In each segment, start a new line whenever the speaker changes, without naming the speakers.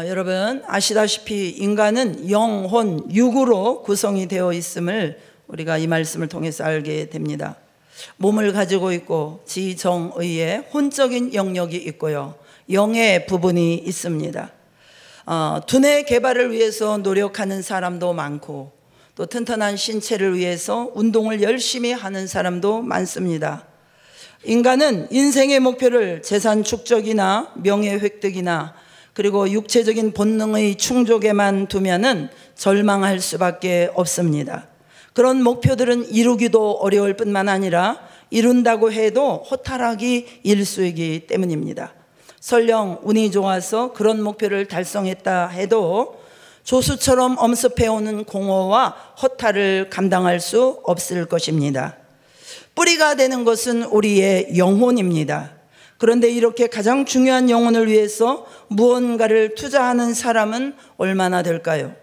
여러분 아시다시피 인간은 영, 혼, 육으로 구성이 되어 있음을 우리가 이 말씀을 통해서 알게 됩니다. 몸을 가지고 있고 지, 정, 의의 혼적인 영역이 있고요, 영의 부분이 있습니다. 두뇌 개발을 위해서 노력하는 사람도 많고 또 튼튼한 신체를 위해서 운동을 열심히 하는 사람도 많습니다. 인간은 인생의 목표를 재산 축적이나 명예 획득이나 그리고 육체적인 본능의 충족에만 두면은 절망할 수밖에 없습니다. 그런 목표들은 이루기도 어려울 뿐만 아니라 이룬다고 해도 허탈하기 일쑤이기 때문입니다. 설령 운이 좋아서 그런 목표를 달성했다 해도 조수처럼 엄습해오는 공허와 허탈을 감당할 수 없을 것입니다. 뿌리가 되는 것은 우리의 영혼입니다. 그런데 이렇게 가장 중요한 영혼을 위해서 무언가를 투자하는 사람은 얼마나 될까요?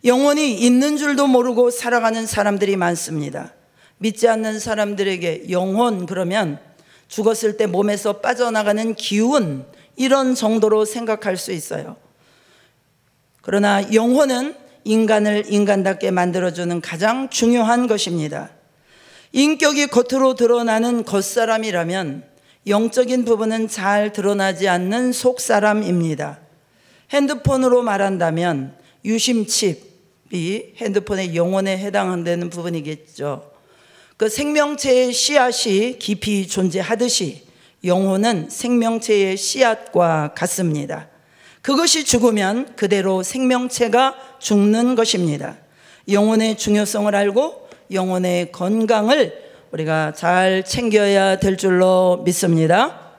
영혼이 있는 줄도 모르고 살아가는 사람들이 많습니다. 믿지 않는 사람들에게 영혼 그러면 죽었을 때 몸에서 빠져나가는 기운, 이런 정도로 생각할 수 있어요. 그러나 영혼은 인간을 인간답게 만들어주는 가장 중요한 것입니다. 인격이 겉으로 드러나는 겉사람이라면 영적인 부분은 잘 드러나지 않는 속사람입니다. 핸드폰으로 말한다면 유심칩이 핸드폰의 영혼에 해당되는 부분이겠죠. 그 생명체의 씨앗이 깊이 존재하듯이 영혼은 생명체의 씨앗과 같습니다. 그것이 죽으면 그대로 생명체가 죽는 것입니다. 영혼의 중요성을 알고 영혼의 건강을 우리가 잘 챙겨야 될 줄로 믿습니다.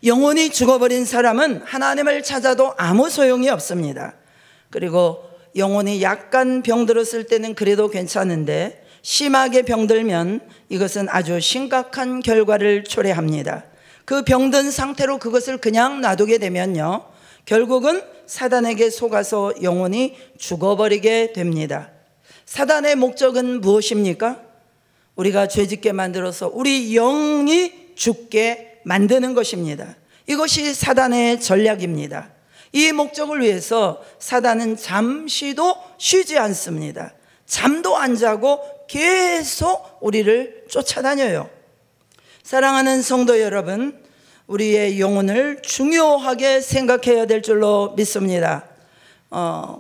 영혼이 죽어버린 사람은 하나님을 찾아도 아무 소용이 없습니다. 그리고 영혼이 약간 병들었을 때는 그래도 괜찮은데 심하게 병들면 이것은 아주 심각한 결과를 초래합니다. 그 병든 상태로 그것을 그냥 놔두게 되면요, 결국은 사단에게 속아서 영혼이 죽어버리게 됩니다. 사단의 목적은 무엇입니까? 우리가 죄짓게 만들어서 우리 영이 죽게 만드는 것입니다. 이것이 사단의 전략입니다. 이 목적을 위해서 사단은 잠시도 쉬지 않습니다. 잠도 안 자고 계속 우리를 쫓아다녀요. 사랑하는 성도 여러분, 우리의 영혼을 중요하게 생각해야 될 줄로 믿습니다.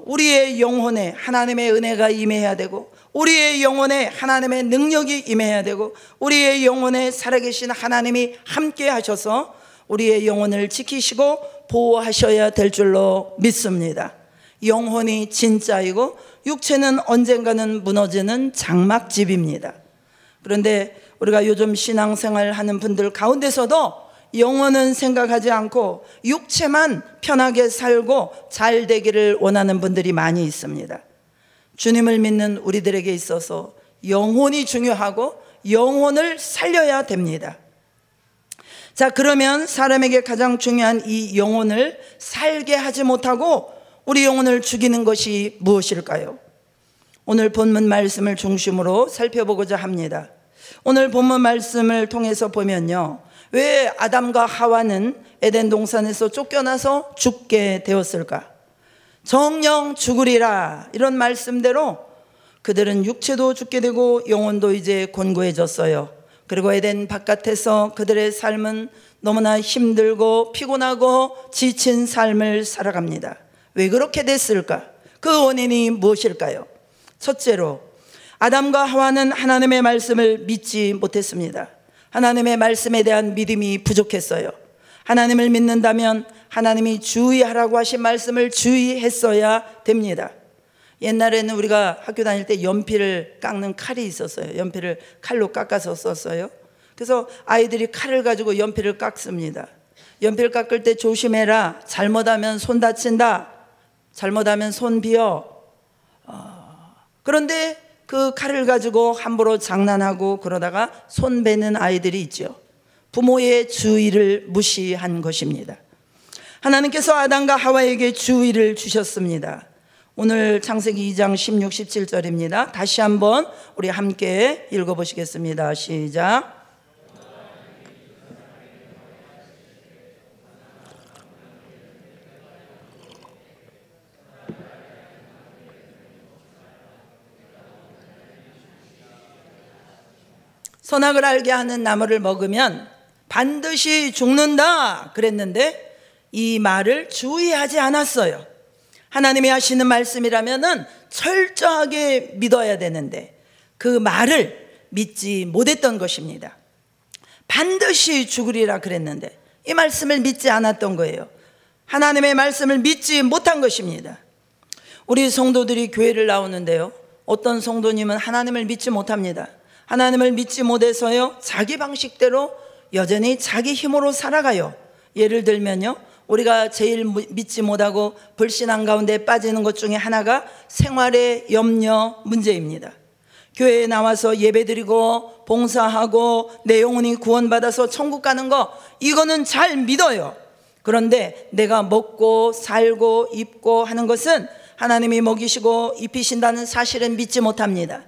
우리의 영혼에 하나님의 은혜가 임해야 되고, 우리의 영혼에 하나님의 능력이 임해야 되고, 우리의 영혼에 살아계신 하나님이 함께 하셔서 우리의 영혼을 지키시고 보호하셔야 될 줄로 믿습니다. 영혼이 진짜이고 육체는 언젠가는 무너지는 장막집입니다. 그런데 우리가 요즘 신앙생활 하는 분들 가운데서도 영혼은 생각하지 않고 육체만 편하게 살고 잘 되기를 원하는 분들이 많이 있습니다. 주님을 믿는 우리들에게 있어서 영혼이 중요하고 영혼을 살려야 됩니다. 자, 그러면 사람에게 가장 중요한 이 영혼을 살게 하지 못하고 우리 영혼을 죽이는 것이 무엇일까요? 오늘 본문 말씀을 중심으로 살펴보고자 합니다. 오늘 본문 말씀을 통해서 보면요, 왜 아담과 하와는 에덴 동산에서 쫓겨나서 죽게 되었을까? 정령 죽으리라, 이런 말씀대로 그들은 육체도 죽게 되고 영혼도 이제 곤고해졌어요. 그리고 에덴 바깥에서 그들의 삶은 너무나 힘들고 피곤하고 지친 삶을 살아갑니다. 왜 그렇게 됐을까? 그 원인이 무엇일까요? 첫째로, 아담과 하와는 하나님의 말씀을 믿지 못했습니다. 하나님의 말씀에 대한 믿음이 부족했어요. 하나님을 믿는다면 하나님이 주의하라고 하신 말씀을 주의했어야 됩니다. 옛날에는 우리가 학교 다닐 때 연필을 깎는 칼이 있었어요. 연필을 칼로 깎아서 썼어요. 그래서 아이들이 칼을 가지고 연필을 깎습니다. 연필 깎을 때 조심해라, 잘못하면 손 다친다, 잘못하면 손 비어. 그런데 그 칼을 가지고 함부로 장난하고 그러다가 손 베는 아이들이 있죠. 부모의 주의를 무시한 것입니다. 하나님께서 아담과 하와에게 주의를 주셨습니다. 오늘 창세기 2장 16, 17절입니다. 다시 한번 우리 함께 읽어보시겠습니다. 시작. 선악을 알게 하는 나무를 먹으면 반드시 죽는다 그랬는데 이 말을 주의하지 않았어요. 하나님이 하시는 말씀이라면은 철저하게 믿어야 되는데 그 말을 믿지 못했던 것입니다. 반드시 죽으리라 그랬는데 이 말씀을 믿지 않았던 거예요. 하나님의 말씀을 믿지 못한 것입니다. 우리 성도들이 교회를 나오는데요, 어떤 성도님은 하나님을 믿지 못합니다. 하나님을 믿지 못해서요, 자기 방식대로 여전히 자기 힘으로 살아가요. 예를 들면요, 우리가 제일 믿지 못하고 불신앙 가운데 빠지는 것 중에 하나가 생활의 염려 문제입니다. 교회에 나와서 예배드리고 봉사하고 내 영혼이 구원받아서 천국 가는 거, 이거는 잘 믿어요. 그런데 내가 먹고 살고 입고 하는 것은 하나님이 먹이시고 입히신다는 사실은 믿지 못합니다.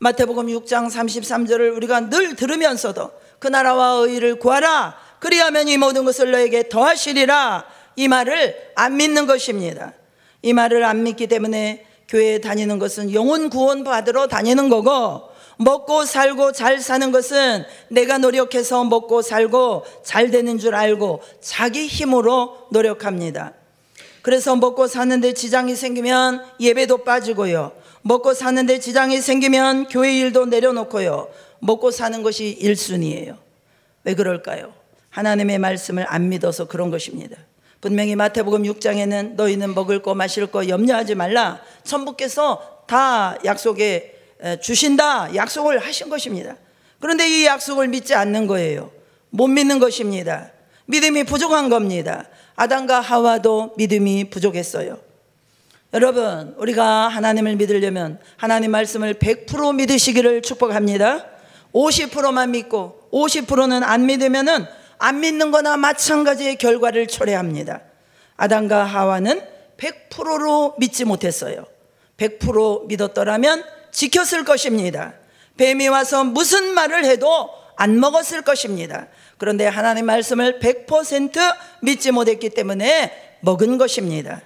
마태복음 6장 33절을 우리가 늘 들으면서도 그 나라와 의를 구하라, 그리하면 이 모든 것을 너에게 더하시리라, 이 말을 안 믿는 것입니다. 이 말을 안 믿기 때문에 교회에 다니는 것은 영혼 구원 받으러 다니는 거고, 먹고 살고 잘 사는 것은 내가 노력해서 먹고 살고 잘 되는 줄 알고 자기 힘으로 노력합니다. 그래서 먹고 사는데 지장이 생기면 예배도 빠지고요, 먹고 사는데 지장이 생기면 교회 일도 내려놓고요, 먹고 사는 것이 1순위예요. 왜 그럴까요? 하나님의 말씀을 안 믿어서 그런 것입니다. 분명히 마태복음 6장에는 너희는 먹을 거 마실 거 염려하지 말라, 천부께서 다 약속에 주신다 약속을 하신 것입니다. 그런데 이 약속을 믿지 않는 거예요. 못 믿는 것입니다. 믿음이 부족한 겁니다. 아담과 하와도 믿음이 부족했어요. 여러분, 우리가 하나님을 믿으려면 하나님 말씀을 100% 믿으시기를 축복합니다. 50%만 믿고 50%는 안 믿으면은 안 믿는 거나 마찬가지의 결과를 초래합니다. 아담과 하와는 100%로 믿지 못했어요. 100% 믿었더라면 지켰을 것입니다. 뱀이 와서 무슨 말을 해도 안 먹었을 것입니다. 그런데 하나님 말씀을 100% 믿지 못했기 때문에 먹은 것입니다.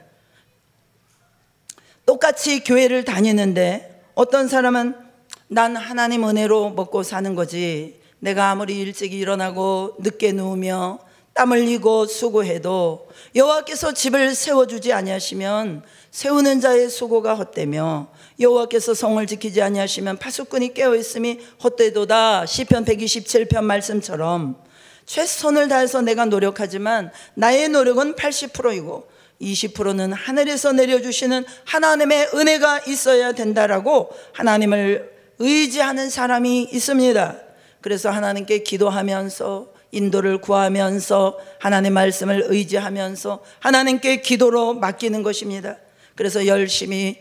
똑같이 교회를 다니는데 어떤 사람은 난 하나님 은혜로 먹고 사는 거지, 내가 아무리 일찍 일어나고 늦게 누우며 땀 흘리고 수고해도 여호와께서 집을 세워주지 아니하시면 세우는 자의 수고가 헛되며 여호와께서 성을 지키지 아니하시면 파수꾼이 깨어있음이 헛되도다, 시편 127편 말씀처럼 최선을 다해서 내가 노력하지만 나의 노력은 80%이고 20%는 하늘에서 내려주시는 하나님의 은혜가 있어야 된다라고 하나님을 의지하는 사람이 있습니다. 그래서 하나님께 기도하면서 인도를 구하면서 하나님의 말씀을 의지하면서 하나님께 기도로 맡기는 것입니다. 그래서 열심히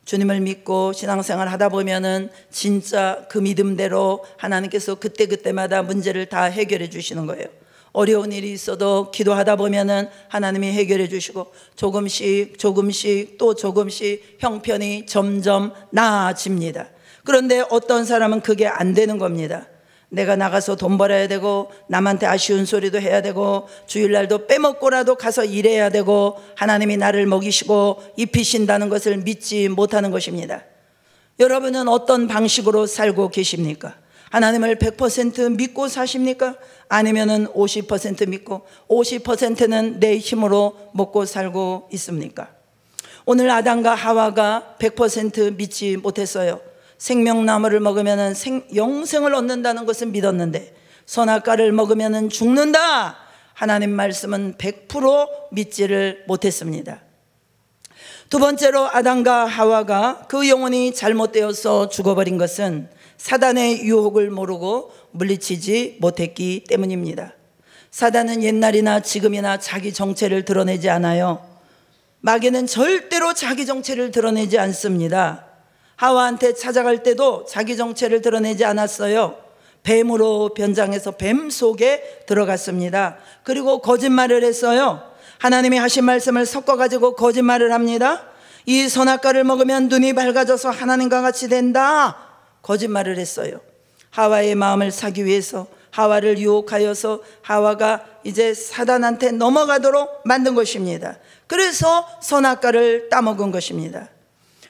주님을 믿고 신앙생활 하다 보면은 진짜 그 믿음대로 하나님께서 그때그때마다 문제를 다 해결해 주시는 거예요. 어려운 일이 있어도 기도하다 보면은 하나님이 해결해 주시고 조금씩 또 조금씩 형편이 점점 나아집니다. 그런데 어떤 사람은 그게 안 되는 겁니다. 내가 나가서 돈 벌어야 되고 남한테 아쉬운 소리도 해야 되고 주일날도 빼먹고라도 가서 일해야 되고 하나님이 나를 먹이시고 입히신다는 것을 믿지 못하는 것입니다. 여러분은 어떤 방식으로 살고 계십니까? 하나님을 100% 믿고 사십니까? 아니면은 50% 믿고 50%는 내 힘으로 먹고 살고 있습니까? 오늘 아담과 하와가 100% 믿지 못했어요. 생명나무를 먹으면 영생을 얻는다는 것을 믿었는데 선악과를 먹으면 죽는다, 하나님 말씀은 100% 믿지를 못했습니다. 두 번째로 아담과 하와가 그 영혼이 잘못되어서 죽어버린 것은 사단의 유혹을 모르고 물리치지 못했기 때문입니다. 사단은 옛날이나 지금이나 자기 정체를 드러내지 않아요. 마귀는 절대로 자기 정체를 드러내지 않습니다. 하와한테 찾아갈 때도 자기 정체를 드러내지 않았어요. 뱀으로 변장해서 뱀 속에 들어갔습니다. 그리고 거짓말을 했어요. 하나님이 하신 말씀을 섞어가지고 거짓말을 합니다. 이 선악과를 먹으면 눈이 밝아져서 하나님과 같이 된다, 거짓말을 했어요. 하와의 마음을 사기 위해서 하와를 유혹하여서 하와가 이제 사단한테 넘어가도록 만든 것입니다. 그래서 선악과를 따먹은 것입니다.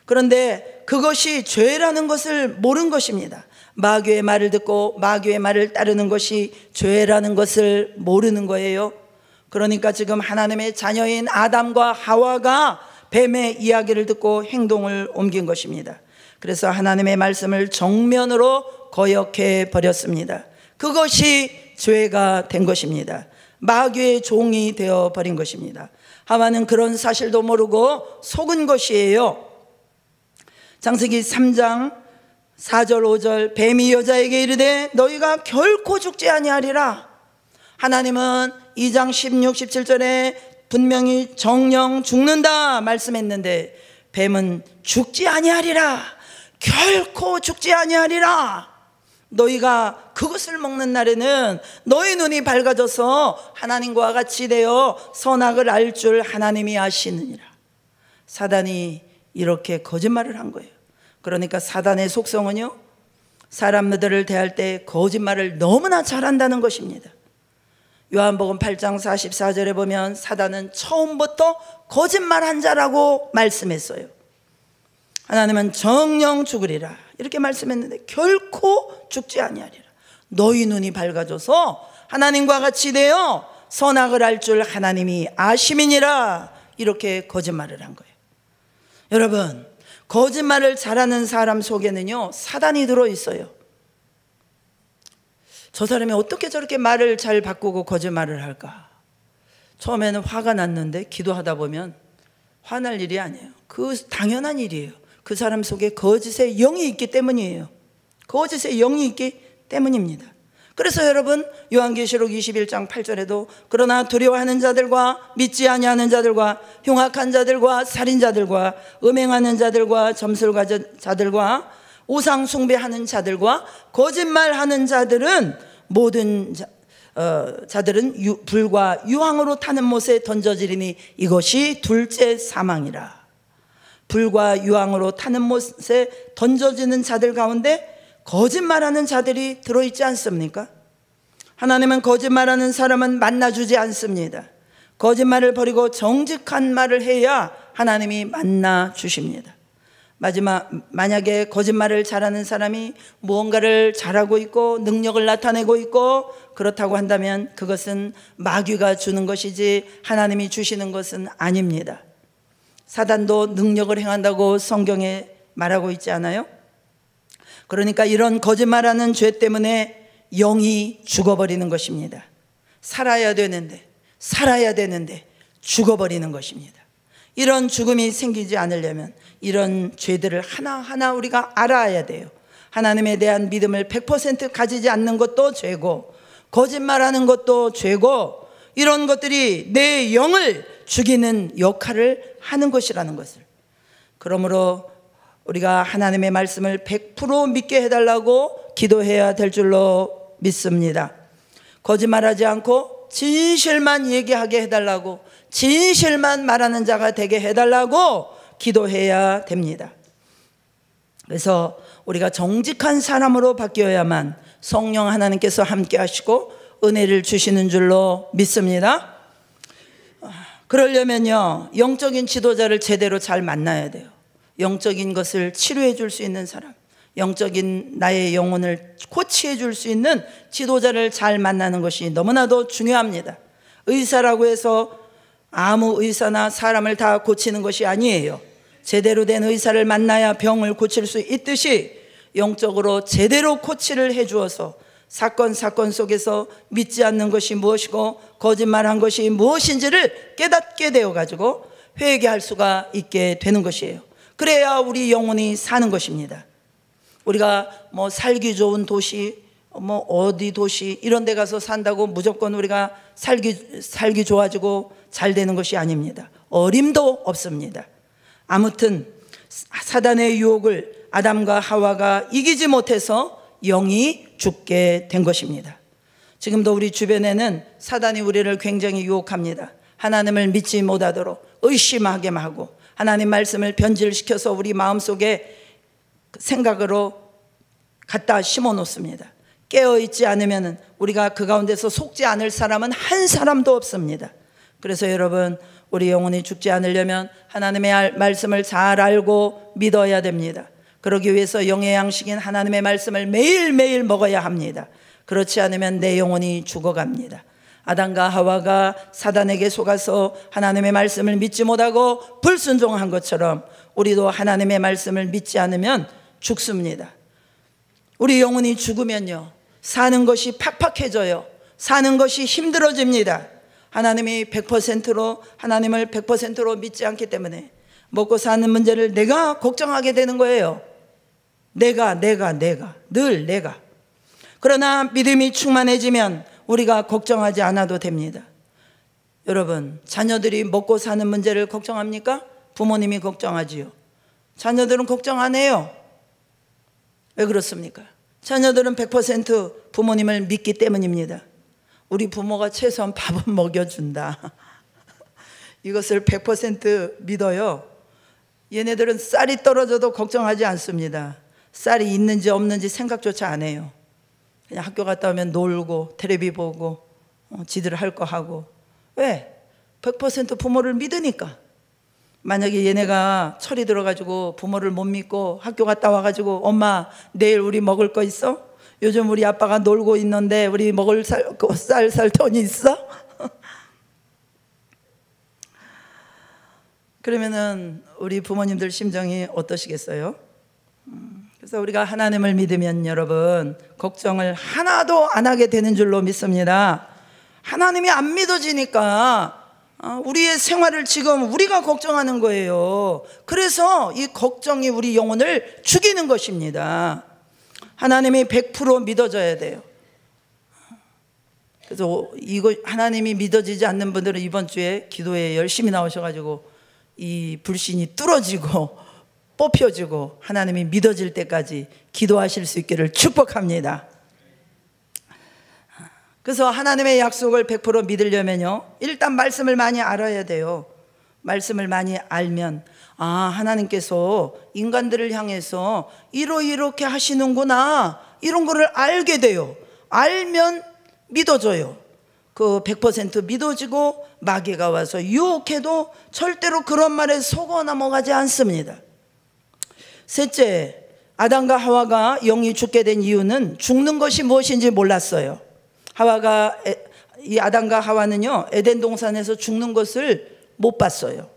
그런데 그것이 죄라는 것을 모른 것입니다. 마귀의 말을 듣고 마귀의 말을 따르는 것이 죄라는 것을 모르는 거예요. 그러니까 지금 하나님의 자녀인 아담과 하와가 뱀의 이야기를 듣고 행동을 옮긴 것입니다. 그래서 하나님의 말씀을 정면으로 거역해 버렸습니다. 그것이 죄가 된 것입니다. 마귀의 종이 되어 버린 것입니다. 하와는 그런 사실도 모르고 속은 것이에요. 창세기 3장 4절 5절 뱀이 여자에게 이르되 너희가 결코 죽지 아니하리라. 하나님은 2장 16, 17절에 분명히 정령 죽는다 말씀했는데 뱀은 죽지 아니하리라. 결코 죽지 아니하리라. 너희가 그것을 먹는 날에는 너희 눈이 밝아져서 하나님과 같이 되어 선악을 알 줄 하나님이 아시느니라. 사단이 이렇게 거짓말을 한 거예요. 그러니까 사단의 속성은요, 사람들을 대할 때 거짓말을 너무나 잘한다는 것입니다. 요한복음 8장 44절에 보면 사단은 처음부터 거짓말한 자라고 말씀했어요. 하나님은 정령 죽으리라 이렇게 말씀했는데 결코 죽지 아니하리라. 너희 눈이 밝아져서 하나님과 같이 되어 선악을 알 줄 하나님이 아심이니라. 이렇게 거짓말을 한 거예요. 여러분, 거짓말을 잘하는 사람 속에는요 사단이 들어있어요. 저 사람이 어떻게 저렇게 말을 잘 바꾸고 거짓말을 할까? 처음에는 화가 났는데 기도하다 보면 화날 일이 아니에요. 그 당연한 일이에요. 그 사람 속에 거짓의 영이 있기 때문이에요. 거짓의 영이 있기 때문입니다. 그래서 여러분 요한계시록 21장 8절에도 그러나 두려워하는 자들과 믿지 아니하는 자들과 흉악한 자들과 살인자들과 음행하는 자들과 점술가 자들과 우상 숭배하는 자들과 거짓말하는 자들은 모든 자들은 불과 유황으로 타는 못에 던져지리니 이것이 둘째 사망이라. 불과 유황으로 타는 못에 던져지는 자들 가운데 거짓말하는 자들이 들어있지 않습니까? 하나님은 거짓말하는 사람은 만나주지 않습니다. 거짓말을 버리고 정직한 말을 해야 하나님이 만나주십니다. 만약에 거짓말을 잘하는 사람이 무언가를 잘하고 있고 능력을 나타내고 있고 그렇다고 한다면 그것은 마귀가 주는 것이지 하나님이 주시는 것은 아닙니다. 사단도 능력을 행한다고 성경에 말하고 있지 않아요? 그러니까 이런 거짓말하는 죄 때문에 영이 죽어버리는 것입니다. 살아야 되는데 죽어버리는 것입니다. 이런 죽음이 생기지 않으려면 이런 죄들을 하나하나 우리가 알아야 돼요. 하나님에 대한 믿음을 100% 가지지 않는 것도 죄고 거짓말하는 것도 죄고 이런 것들이 내 영을 죽이는 역할을 하는 것이라는 것을. 그러므로 우리가 하나님의 말씀을 100% 믿게 해달라고 기도해야 될 줄로 믿습니다. 거짓말하지 않고 진실만 얘기하게 해달라고, 진실만 말하는 자가 되게 해달라고 기도해야 됩니다. 그래서 우리가 정직한 사람으로 바뀌어야만 성령 하나님께서 함께 하시고 은혜를 주시는 줄로 믿습니다. 그러려면요 영적인 지도자를 제대로 잘 만나야 돼요. 영적인 것을 치료해 줄 수 있는 사람, 영적인 나의 영혼을 고치해 줄 수 있는 지도자를 잘 만나는 것이 너무나도 중요합니다. 의사라고 해서 아무 의사나 사람을 다 고치는 것이 아니에요. 제대로 된 의사를 만나야 병을 고칠 수 있듯이 영적으로 제대로 코치를 해 주어서 사건 속에서 믿지 않는 것이 무엇이고 거짓말한 것이 무엇인지를 깨닫게 되어 가지고 회개할 수가 있게 되는 것이에요. 그래야 우리 영혼이 사는 것입니다. 우리가 뭐 살기 좋은 도시, 뭐 어디 도시 이런 데 가서 산다고 무조건 우리가 살기 좋아지고 잘 되는 것이 아닙니다. 어림도 없습니다. 아무튼 사단의 유혹을 아담과 하와가 이기지 못해서 영이 죽게 된 것입니다. 지금도 우리 주변에는 사단이 우리를 굉장히 유혹합니다. 하나님을 믿지 못하도록 의심하게 하고 하나님 말씀을 변질시켜서 우리 마음속에 생각으로 갖다 심어 놓습니다. 깨어있지 않으면 우리가 그 가운데서 속지 않을 사람은 한 사람도 없습니다. 그래서 여러분 우리 영혼이 죽지 않으려면 하나님의 말씀을 잘 알고 믿어야 됩니다. 그러기 위해서 영의 양식인 하나님의 말씀을 매일매일 먹어야 합니다. 그렇지 않으면 내 영혼이 죽어갑니다. 아담과 하와가 사단에게 속아서 하나님의 말씀을 믿지 못하고 불순종한 것처럼 우리도 하나님의 말씀을 믿지 않으면 죽습니다. 우리 영혼이 죽으면요, 사는 것이 팍팍해져요. 사는 것이 힘들어집니다. 하나님을 100%로 믿지 않기 때문에 먹고 사는 문제를 내가 걱정하게 되는 거예요. 내가 늘 내가. 그러나 믿음이 충만해지면 우리가 걱정하지 않아도 됩니다. 여러분, 자녀들이 먹고 사는 문제를 걱정합니까? 부모님이 걱정하지요. 자녀들은 걱정 안 해요. 왜 그렇습니까? 자녀들은 100% 부모님을 믿기 때문입니다. 우리 부모가 최소한 밥은 먹여준다. 이것을 100% 믿어요. 얘네들은 쌀이 떨어져도 걱정하지 않습니다. 쌀이 있는지 없는지 생각조차 안 해요. 그냥 학교 갔다 오면 놀고 텔레비 보고 지들 할 거 하고. 왜? 100% 부모를 믿으니까. 만약에 얘네가 철이 들어가지고 부모를 못 믿고 학교 갔다 와가지고 엄마 내일 우리 먹을 거 있어? 요즘 우리 아빠가 놀고 있는데 우리 먹을 쌀 살 돈이 있어? 그러면은 우리 부모님들 심정이 어떠시겠어요? 그래서 우리가 하나님을 믿으면 여러분 걱정을 하나도 안 하게 되는 줄로 믿습니다. 하나님이 안 믿어지니까 우리의 생활을 지금 우리가 걱정하는 거예요. 그래서 이 걱정이 우리 영혼을 죽이는 것입니다. 하나님이 100% 믿어져야 돼요. 그래서 이거 하나님이 믿어지지 않는 분들은 이번 주에 기도에 열심히 나오셔가지고 이 불신이 뚫어지고 뽑혀지고 하나님이 믿어질 때까지 기도하실 수 있기를 축복합니다. 그래서 하나님의 약속을 100% 믿으려면요, 일단 말씀을 많이 알아야 돼요. 말씀을 많이 알면 하나님께서 인간들을 향해서 이렇게 하시는구나, 이런 거를 알게 돼요. 알면 믿어져요. 그 100% 믿어지고 마귀가 와서 유혹해도 절대로 그런 말에 속어 넘어가지 않습니다. 셋째, 아담과 하와가 영이 죽게 된 이유는 죽는 것이 무엇인지 몰랐어요. 이 아담과 하와는요, 에덴 동산에서 죽는 것을 못 봤어요.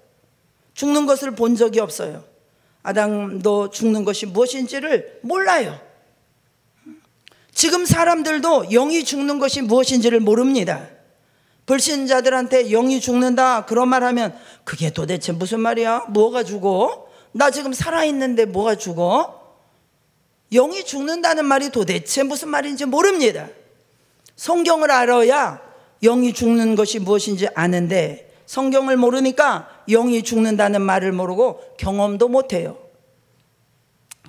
죽는 것을 본 적이 없어요. 아담도 죽는 것이 무엇인지를 몰라요. 지금 사람들도 영이 죽는 것이 무엇인지를 모릅니다. 불신자들한테 영이 죽는다 그런 말 하면 그게 도대체 무슨 말이야? 뭐가 죽어? 나 지금 살아있는데 뭐가 죽어? 영이 죽는다는 말이 도대체 무슨 말인지 모릅니다. 성경을 알아야 영이 죽는 것이 무엇인지 아는데 성경을 모르니까 영이 죽는다는 말을 모르고 경험도 못해요.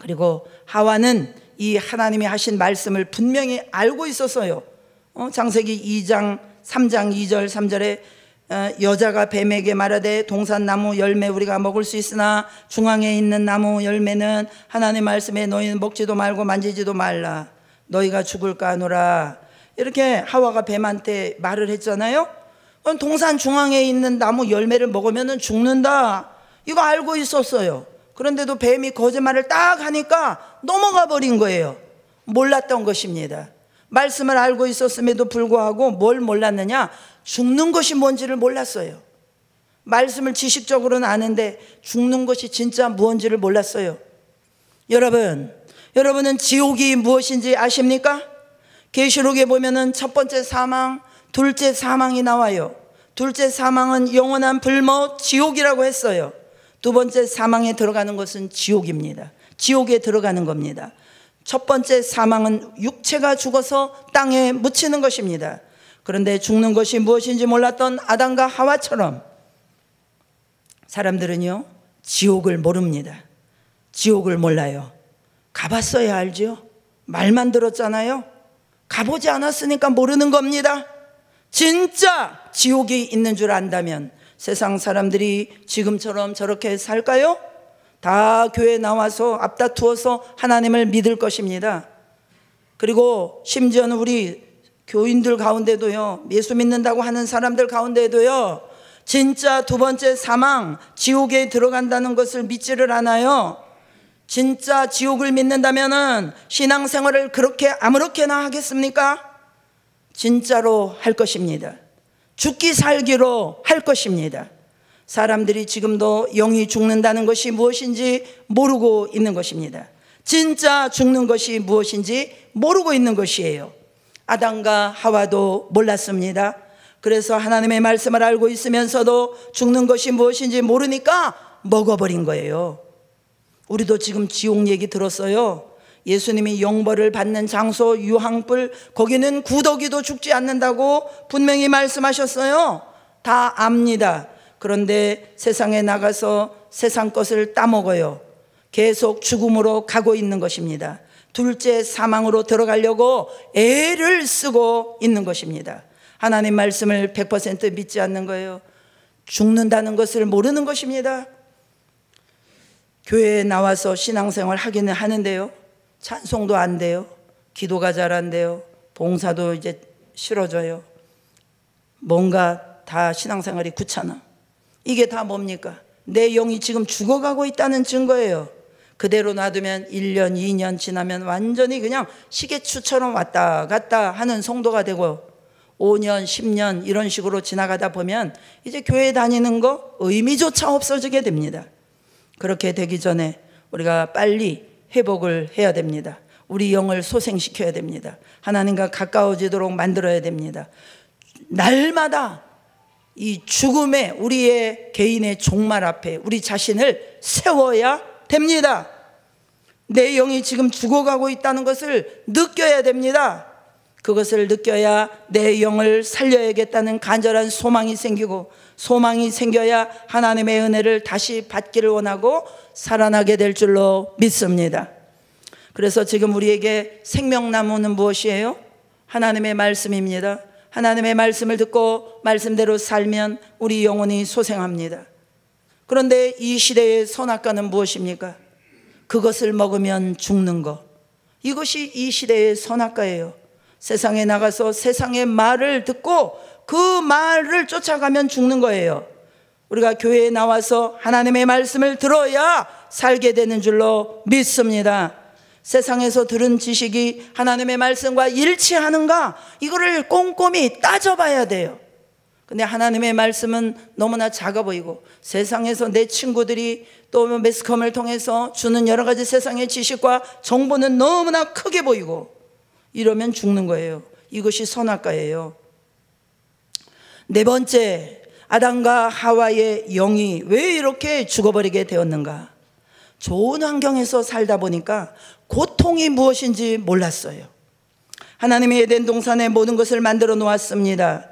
그리고 하와는 이 하나님이 하신 말씀을 분명히 알고 있었어요. 창세기 3장 2절 3절에 여자가 뱀에게 말하되 동산나무 열매 우리가 먹을 수 있으나 중앙에 있는 나무 열매는 하나님 말씀에 너희는 먹지도 말고 만지지도 말라. 너희가 죽을까 하노라. 이렇게 하와가 뱀한테 말을 했잖아요. 동산 중앙에 있는 나무 열매를 먹으면 죽는다. 이거 알고 있었어요. 그런데도 뱀이 거짓말을 딱 하니까 넘어가 버린 거예요. 몰랐던 것입니다. 말씀을 알고 있었음에도 불구하고 뭘 몰랐느냐? 죽는 것이 뭔지를 몰랐어요. 말씀을 지식적으로는 아는데 죽는 것이 진짜 무엇인지를 몰랐어요. 여러분은 지옥이 무엇인지 아십니까? 계시록에 보면은 첫 번째 사망, 둘째 사망이 나와요. 둘째 사망은 영원한 불못, 지옥이라고 했어요. 두 번째 사망에 들어가는 것은 지옥입니다. 지옥에 들어가는 겁니다. 첫 번째 사망은 육체가 죽어서 땅에 묻히는 것입니다. 그런데 죽는 것이 무엇인지 몰랐던 아담과 하와처럼 사람들은요, 지옥을 모릅니다. 지옥을 몰라요. 가봤어야 알죠. 말만 들었잖아요. 가보지 않았으니까 모르는 겁니다. 진짜 지옥이 있는 줄 안다면 세상 사람들이 지금처럼 저렇게 살까요? 다 교회 나와서 앞다투어서 하나님을 믿을 것입니다. 그리고 심지어는 우리 교인들 가운데도요, 예수 믿는다고 하는 사람들 가운데도요, 진짜 두 번째 사망, 지옥에 들어간다는 것을 믿지를 않아요. 진짜 지옥을 믿는다면은 신앙생활을 그렇게 아무렇게나 하겠습니까? 진짜로 할 것입니다. 죽기 살기로 할 것입니다. 사람들이 지금도 영이 죽는다는 것이 무엇인지 모르고 있는 것입니다. 진짜 죽는 것이 무엇인지 모르고 있는 것이에요. 아담과 하와도 몰랐습니다. 그래서 하나님의 말씀을 알고 있으면서도 죽는 것이 무엇인지 모르니까 먹어버린 거예요. 우리도 지금 지옥 얘기 들었어요. 예수님이 영벌을 받는 장소 유황불, 거기는 구더기도 죽지 않는다고 분명히 말씀하셨어요. 다 압니다. 그런데 세상에 나가서 세상 것을 따먹어요. 계속 죽음으로 가고 있는 것입니다. 둘째 사망으로 들어가려고 애를 쓰고 있는 것입니다. 하나님 말씀을 100% 믿지 않는 거예요. 죽는다는 것을 모르는 것입니다. 교회에 나와서 신앙생활 하기는 하는데요, 찬송도 안 돼요. 기도가 잘 안 돼요. 봉사도 이제 싫어져요. 뭔가 다 신앙생활이 귀찮아. 이게 다 뭡니까? 내 영이 지금 죽어가고 있다는 증거예요. 그대로 놔두면 1년, 2년 지나면 완전히 그냥 시계추처럼 왔다 갔다 하는 성도가 되고 5년, 10년 이런 식으로 지나가다 보면 이제 교회 다니는 거 의미조차 없어지게 됩니다. 그렇게 되기 전에 우리가 빨리 회복을 해야 됩니다. 우리 영을 소생시켜야 됩니다. 하나님과 가까워지도록 만들어야 됩니다. 날마다 이 죽음의 우리의 개인의 종말 앞에 우리 자신을 세워야 됩니다. 내 영이 지금 죽어가고 있다는 것을 느껴야 됩니다. 그것을 느껴야 내 영을 살려야겠다는 간절한 소망이 생기고, 소망이 생겨야 하나님의 은혜를 다시 받기를 원하고 살아나게 될 줄로 믿습니다. 그래서 지금 우리에게 생명나무는 무엇이에요? 하나님의 말씀입니다. 하나님의 말씀을 듣고 말씀대로 살면 우리 영혼이 소생합니다. 그런데 이 시대의 선악과는 무엇입니까? 그것을 먹으면 죽는 것. 이것이 이 시대의 선악과예요. 세상에 나가서 세상의 말을 듣고 그 말을 쫓아가면 죽는 거예요. 우리가 교회에 나와서 하나님의 말씀을 들어야 살게 되는 줄로 믿습니다. 세상에서 들은 지식이 하나님의 말씀과 일치하는가? 이거를 꼼꼼히 따져봐야 돼요. 근데 하나님의 말씀은 너무나 작아 보이고, 세상에서 내 친구들이 또 매스컴을 통해서 주는 여러 가지 세상의 지식과 정보는 너무나 크게 보이고, 이러면 죽는 거예요. 이것이 선악과예요. 네 번째, 아담과 하와의 영이 왜 이렇게 죽어버리게 되었는가? 좋은 환경에서 살다 보니까 고통이 무엇인지 몰랐어요. 하나님이 에덴 동산에 모든 것을 만들어 놓았습니다.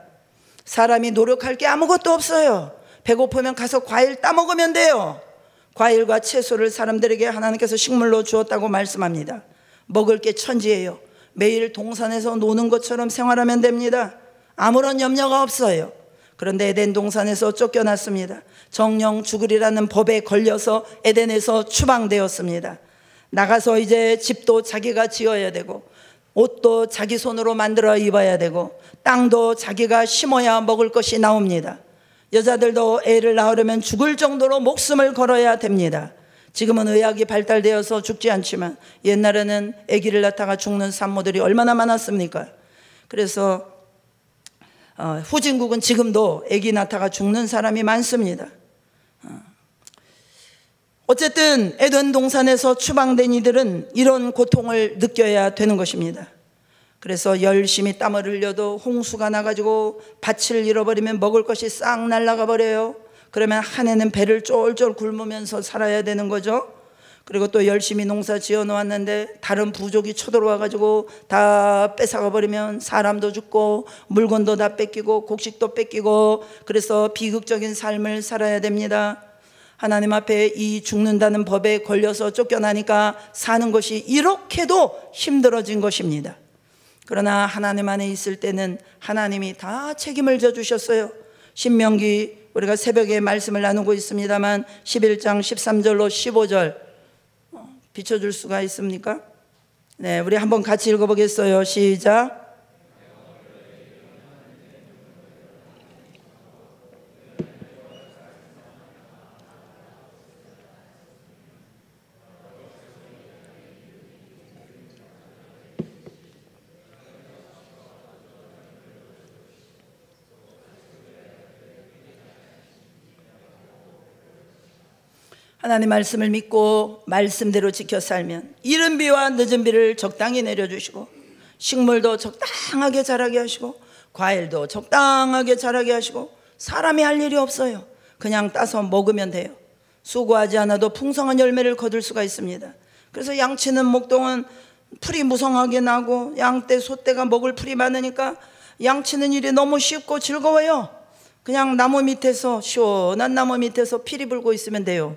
사람이 노력할 게 아무것도 없어요. 배고프면 가서 과일 따먹으면 돼요. 과일과 채소를 사람들에게 하나님께서 식물로 주었다고 말씀합니다. 먹을 게 천지예요. 매일 동산에서 노는 것처럼 생활하면 됩니다. 아무런 염려가 없어요. 그런데 에덴 동산에서 쫓겨났습니다. 정령 죽으리라는 법에 걸려서 에덴에서 추방되었습니다. 나가서 이제 집도 자기가 지어야 되고, 옷도 자기 손으로 만들어 입어야 되고, 땅도 자기가 심어야 먹을 것이 나옵니다. 여자들도 애를 낳으려면 죽을 정도로 목숨을 걸어야 됩니다. 지금은 의학이 발달되어서 죽지 않지만 옛날에는 아기를 낳다가 죽는 산모들이 얼마나 많았습니까? 그래서 후진국은 지금도 아기 낳다가 죽는 사람이 많습니다. 어쨌든 에덴 동산에서 추방된 이들은 이런 고통을 느껴야 되는 것입니다. 그래서 열심히 땀을 흘려도 홍수가 나가지고 밭을 잃어버리면 먹을 것이 싹 날아가 버려요. 그러면 한 해는 배를 쫄쫄 굶으면서 살아야 되는 거죠. 그리고 또 열심히 농사 지어 놓았는데 다른 부족이 쳐들어와 가지고 다 뺏어가 버리면 사람도 죽고 물건도 다 뺏기고 곡식도 뺏기고, 그래서 비극적인 삶을 살아야 됩니다. 하나님 앞에 이 죽는다는 법에 걸려서 쫓겨나니까 사는 것이 이렇게도 힘들어진 것입니다. 그러나 하나님 안에 있을 때는 하나님이 다 책임을 져주셨어요. 신명기, 우리가 새벽에 말씀을 나누고 있습니다만 11장 13절로 15절 비춰줄 수가 있습니까? 네, 우리 한번 같이 읽어보겠어요. 시작. 하나님 말씀을 믿고 말씀대로 지켜 살면 이른 비와 늦은 비를 적당히 내려주시고 식물도 적당하게 자라게 하시고 과일도 적당하게 자라게 하시고 사람이 할 일이 없어요. 그냥 따서 먹으면 돼요. 수고하지 않아도 풍성한 열매를 거둘 수가 있습니다. 그래서 양치는 목동은 풀이 무성하게 나고 양떼 소떼가 먹을 풀이 많으니까 양치는 일이 너무 쉽고 즐거워요. 그냥 나무 밑에서, 시원한 나무 밑에서 피리 불고 있으면 돼요.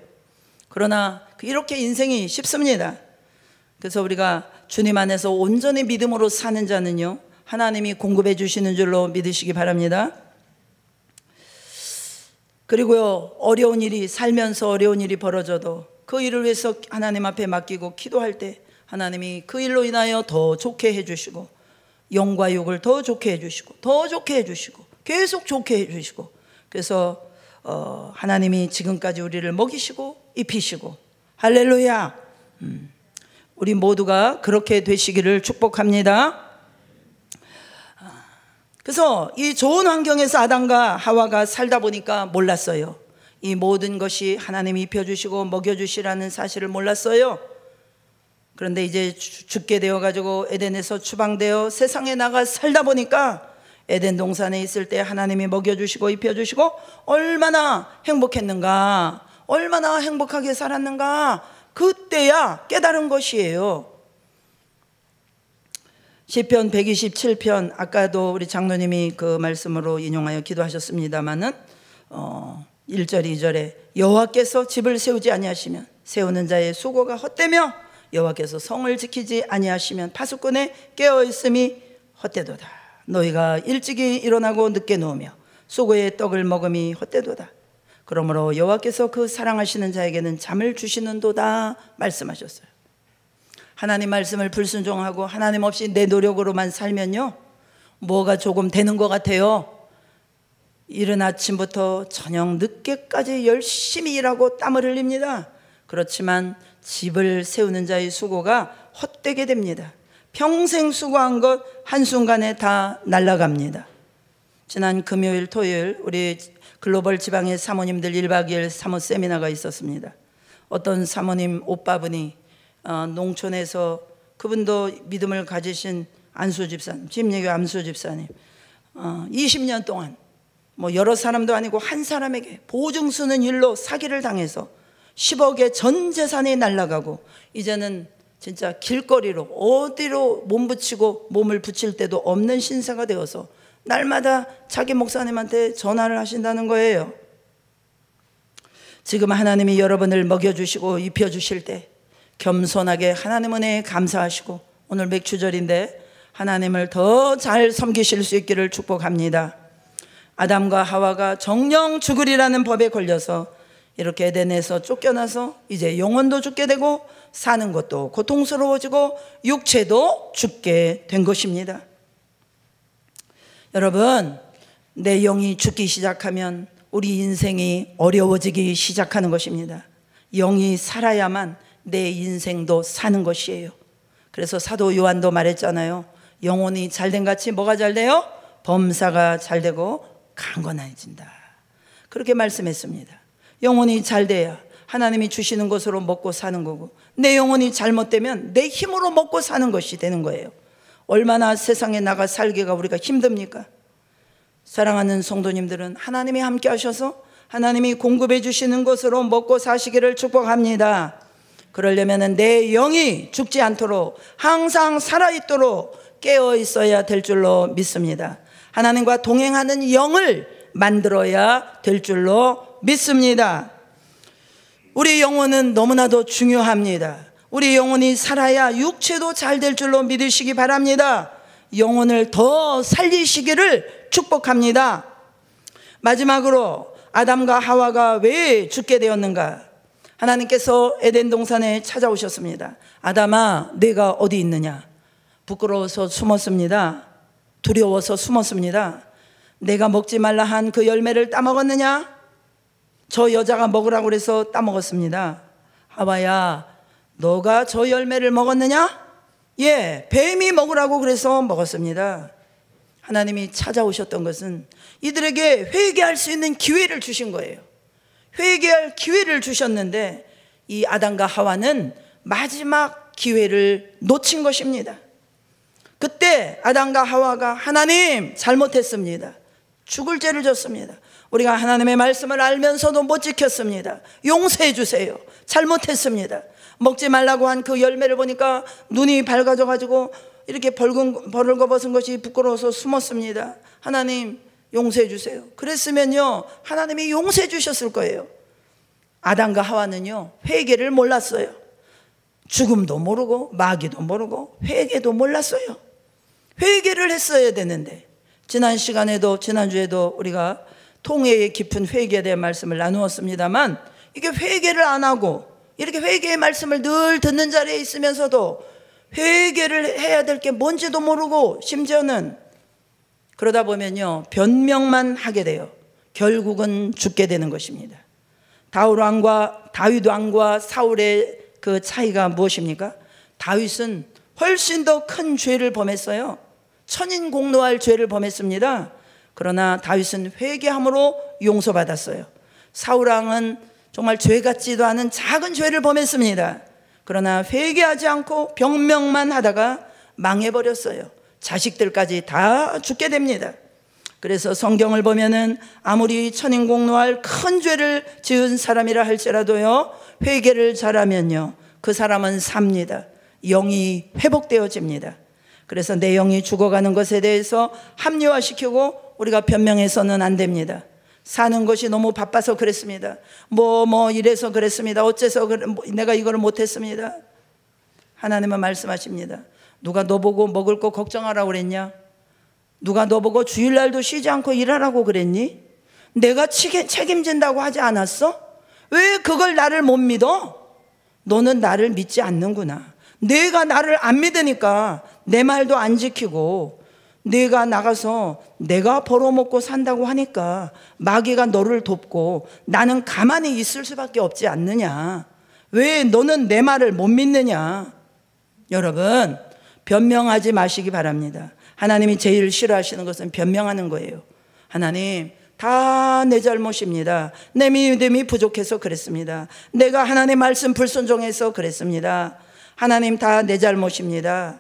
그러나 이렇게 인생이 쉽습니다. 그래서 우리가 주님 안에서 온전히 믿음으로 사는 자는요, 하나님이 공급해 주시는 줄로 믿으시기 바랍니다. 그리고요, 어려운 일이, 살면서 어려운 일이 벌어져도 그 일을 위해서 하나님 앞에 맡기고 기도할 때 하나님이 그 일로 인하여 더 좋게 해주시고 영과 육을 더 좋게 해주시고 더 좋게 해주시고 계속 좋게 해주시고, 그래서 하나님이 지금까지 우리를 먹이시고 입히시고, 할렐루야. 우리 모두가 그렇게 되시기를 축복합니다. 그래서 이 좋은 환경에서 아담과 하와가 살다 보니까 몰랐어요. 이 모든 것이 하나님이 입혀주시고 먹여주시라는 사실을 몰랐어요. 그런데 이제 죽게 되어가지고 에덴에서 추방되어 세상에 나가 살다 보니까 에덴 동산에 있을 때 하나님이 먹여주시고 입혀주시고 얼마나 행복했는가, 얼마나 행복하게 살았는가, 그때야 깨달은 것이에요. 시편 127편, 아까도 우리 장로님이 그 말씀으로 인용하여 기도하셨습니다마는 1절 2절에 여호와께서 집을 세우지 아니하시면 세우는 자의 수고가 헛되며 여호와께서 성을 지키지 아니하시면 파수꾼의 깨어있음이 헛되도다. 너희가 일찍이 일어나고 늦게 누우며 수고의 떡을 먹음이 헛되도다. 그러므로 여호와께서 그 사랑하시는 자에게는 잠을 주시는도다 말씀하셨어요. 하나님 말씀을 불순종하고 하나님 없이 내 노력으로만 살면요, 뭐가 조금 되는 것 같아요. 이른 아침부터 저녁 늦게까지 열심히 일하고 땀을 흘립니다. 그렇지만 집을 세우는 자의 수고가 헛되게 됩니다. 평생 수고한 것 한순간에 다 날아갑니다. 지난 금요일 토요일 우리 글로벌 지방의 사모님들 1박 2일 사모 세미나가 있었습니다. 어떤 사모님 오빠분이 농촌에서, 그분도 믿음을 가지신 안수 집사님, 집례교 안수 집사님, 20년 동안 뭐 여러 사람도 아니고 한 사람에게 보증 쓰는 일로 사기를 당해서 10억의 전 재산이 날아가고 이제는 진짜 길거리로 어디로 몸 붙이고 몸을 붙일 데도 없는 신세가 되어서 날마다 자기 목사님한테 전화를 하신다는 거예요. 지금 하나님이 여러분을 먹여주시고 입혀주실 때 겸손하게 하나님 은혜에 감사하시고, 오늘 맥주절인데 하나님을 더 잘 섬기실 수 있기를 축복합니다. 아담과 하와가 정령 죽으리라는 법에 걸려서 이렇게 에덴에서 쫓겨나서 이제 영혼도 죽게 되고 사는 것도 고통스러워지고 육체도 죽게 된 것입니다. 여러분, 내 영이 죽기 시작하면 우리 인생이 어려워지기 시작하는 것입니다. 영이 살아야만 내 인생도 사는 것이에요. 그래서 사도 요한도 말했잖아요. 영혼이 잘된 같이 뭐가 잘 돼요? 범사가 잘 되고 강건해진다. 그렇게 말씀했습니다. 영혼이 잘 돼야 하나님이 주시는 것으로 먹고 사는 거고, 내 영혼이 잘못되면 내 힘으로 먹고 사는 것이 되는 거예요. 얼마나 세상에 나가 살기가 우리가 힘듭니까? 사랑하는 성도님들은 하나님이 함께 하셔서 하나님이 공급해 주시는 것으로 먹고 사시기를 축복합니다. 그러려면 내 영이 죽지 않도록 항상 살아있도록 깨어 있어야 될 줄로 믿습니다. 하나님과 동행하는 영을 만들어야 될 줄로 믿습니다. 우리 영혼은 너무나도 중요합니다. 우리 영혼이 살아야 육체도 잘 될 줄로 믿으시기 바랍니다. 영혼을 더 살리시기를 축복합니다. 마지막으로 아담과 하와가 왜 죽게 되었는가? 하나님께서 에덴 동산에 찾아오셨습니다. 아담아, 네가 어디 있느냐? 부끄러워서 숨었습니다. 두려워서 숨었습니다. 내가 먹지 말라 한 그 열매를 따먹었느냐? 저 여자가 먹으라고 그래서 따먹었습니다. 하와야, 너가 저 열매를 먹었느냐? 예, 뱀이 먹으라고 그래서 먹었습니다. 하나님이 찾아오셨던 것은 이들에게 회개할 수 있는 기회를 주신 거예요. 회개할 기회를 주셨는데 이 아담과 하와는 마지막 기회를 놓친 것입니다. 그때 아담과 하와가 하나님 잘못했습니다. 죽을 죄를 졌습니다. 우리가 하나님의 말씀을 알면서도 못 지켰습니다. 용서해 주세요. 잘못했습니다. 먹지 말라고 한 그 열매를 보니까 눈이 밝아져 가지고 이렇게 벌거벗은 것이 부끄러워서 숨었습니다. 하나님 용서해 주세요. 그랬으면요 하나님이 용서해 주셨을 거예요. 아담과 하와는요 회개를 몰랐어요. 죽음도 모르고 마귀도 모르고 회개도 몰랐어요. 회개를 했어야 되는데, 지난 시간에도 지난주에도 우리가 통회의 깊은 회개에 대한 말씀을 나누었습니다만, 이게 회개를 안 하고 이렇게 회개의 말씀을 늘 듣는 자리에 있으면서도 회개를 해야 될 게 뭔지도 모르고, 심지어는 그러다 보면요 변명만 하게 돼요. 결국은 죽게 되는 것입니다. 다윗 왕과 사울의 그 차이가 무엇입니까? 다윗은 훨씬 더 큰 죄를 범했어요. 천인공노할 죄를 범했습니다. 그러나 다윗은 회개함으로 용서받았어요. 사울 왕은 정말 죄 같지도 않은 작은 죄를 범했습니다. 그러나 회개하지 않고 변명만 하다가 망해버렸어요. 자식들까지 다 죽게 됩니다. 그래서 성경을 보면은 아무리 천인공노할 큰 죄를 지은 사람이라 할지라도요 회개를 잘하면요 그 사람은 삽니다. 영이 회복되어집니다. 그래서 내 영이 죽어가는 것에 대해서 합리화시키고 우리가 변명해서는 안 됩니다. 사는 것이 너무 바빠서 그랬습니다. 이래서 그랬습니다. 어째서 내가 이걸 못했습니다. 하나님은 말씀하십니다. 누가 너 보고 먹을 거 걱정하라고 그랬냐? 누가 너 보고 주일날도 쉬지 않고 일하라고 그랬니? 내가 책임진다고 하지 않았어? 왜 그걸 나를 못 믿어? 너는 나를 믿지 않는구나. 내가 나를 안 믿으니까 내 말도 안 지키고, 내가 나가서 내가 벌어먹고 산다고 하니까 마귀가 너를 돕고 나는 가만히 있을 수밖에 없지 않느냐. 왜 너는 내 말을 못 믿느냐. 여러분 변명하지 마시기 바랍니다. 하나님이 제일 싫어하시는 것은 변명하는 거예요. 하나님 다 내 잘못입니다. 내 믿음이 부족해서 그랬습니다. 내가 하나님의 말씀 불순종해서 그랬습니다. 하나님 다 내 잘못입니다.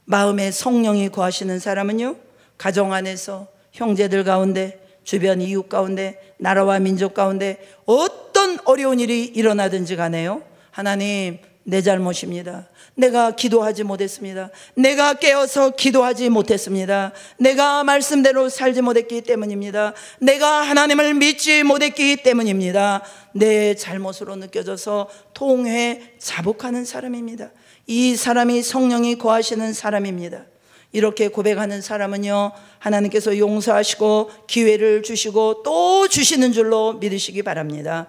마음에 성령이 거하시는 사람은요 가정 안에서 형제들 가운데, 주변 이웃 가운데, 나라와 민족 가운데 어떤 어려운 일이 일어나든지 간에요 하나님 내 잘못입니다. 내가 기도하지 못했습니다. 내가 깨어서 기도하지 못했습니다. 내가 말씀대로 살지 못했기 때문입니다. 내가 하나님을 믿지 못했기 때문입니다. 내 잘못으로 느껴져서 통회 자복하는 사람입니다. 이 사람이 성령이 거하시는 사람입니다. 이렇게 고백하는 사람은요 하나님께서 용서하시고 기회를 주시고 또 주시는 줄로 믿으시기 바랍니다.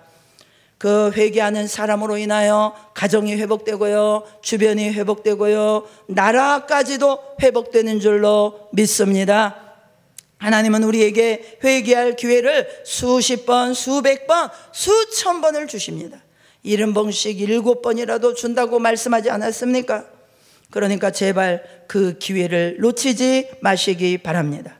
그 회개하는 사람으로 인하여 가정이 회복되고요, 주변이 회복되고요, 나라까지도 회복되는 줄로 믿습니다. 하나님은 우리에게 회개할 기회를 수십 번, 수백 번, 수천 번을 주십니다. 70번씩 7번이라도 준다고 말씀하지 않았습니까? 그러니까 제발 그 기회를 놓치지 마시기 바랍니다.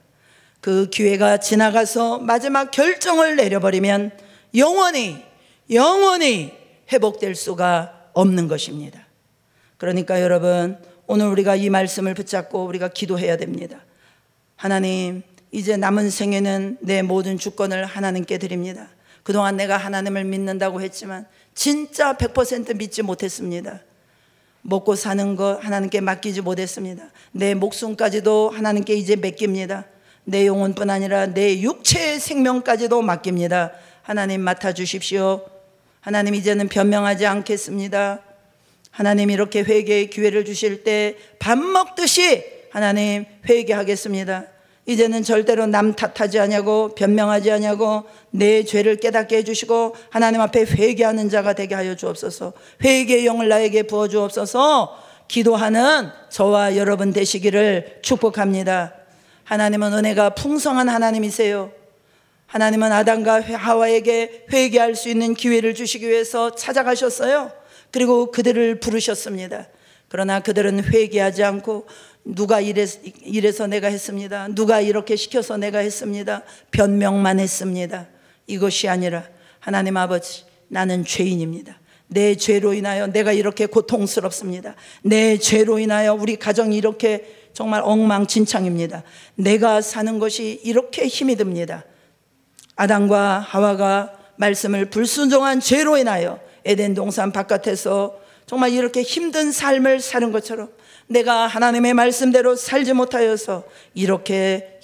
그 기회가 지나가서 마지막 결정을 내려버리면 영원히 회복될 수가 없는 것입니다. 그러니까 여러분 오늘 우리가 이 말씀을 붙잡고 우리가 기도해야 됩니다. 하나님 이제 남은 생에는 내 모든 주권을 하나님께 드립니다. 그동안 내가 하나님을 믿는다고 했지만 진짜 100% 믿지 못했습니다. 먹고 사는 것 하나님께 맡기지 못했습니다. 내 목숨까지도 하나님께 이제 맡깁니다. 내 영혼뿐 아니라 내 육체의 생명까지도 맡깁니다. 하나님 맡아주십시오. 하나님 이제는 변명하지 않겠습니다. 하나님 이렇게 회개의 기회를 주실 때 밥 먹듯이 하나님 회개하겠습니다. 이제는 절대로 남 탓하지 아니하고 변명하지 아니하고 내 죄를 깨닫게 해주시고 하나님 앞에 회개하는 자가 되게 하여 주옵소서. 회개의 영을 나에게 부어 주옵소서. 기도하는 저와 여러분 되시기를 축복합니다. 하나님은 은혜가 풍성한 하나님이세요. 하나님은 아담과 하와에게 회개할 수 있는 기회를 주시기 위해서 찾아가셨어요. 그리고 그들을 부르셨습니다. 그러나 그들은 회개하지 않고 누가 이래서 내가 했습니다. 누가 이렇게 시켜서 내가 했습니다. 변명만 했습니다. 이것이 아니라 하나님 아버지 나는 죄인입니다. 내 죄로 인하여 내가 이렇게 고통스럽습니다. 내 죄로 인하여 우리 가정이 이렇게 정말 엉망진창입니다. 내가 사는 것이 이렇게 힘이 듭니다. 아담과 하와가 말씀을 불순종한 죄로 인하여 에덴 동산 바깥에서 정말 이렇게 힘든 삶을 사는 것처럼 내가 하나님의 말씀대로 살지 못하여서 이렇게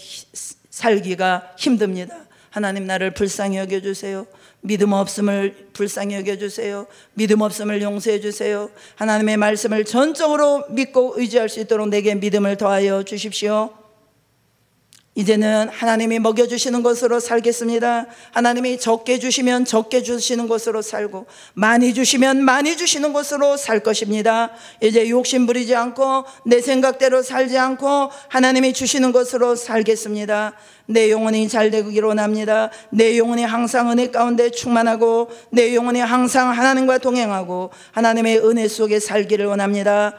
살기가 힘듭니다. 하나님 나를 불쌍히 여겨주세요. 믿음 없음을 불쌍히 여겨주세요. 믿음 없음을 용서해 주세요. 하나님의 말씀을 전적으로 믿고 의지할 수 있도록 내게 믿음을 더하여 주십시오. 이제는 하나님이 먹여주시는 것으로 살겠습니다. 하나님이 적게 주시면 적게 주시는 것으로 살고 많이 주시면 많이 주시는 것으로 살 것입니다. 이제 욕심 부리지 않고 내 생각대로 살지 않고 하나님이 주시는 것으로 살겠습니다. 내 영혼이 잘 되기를 원합니다. 내 영혼이 항상 은혜 가운데 충만하고 내 영혼이 항상 하나님과 동행하고 하나님의 은혜 속에 살기를 원합니다.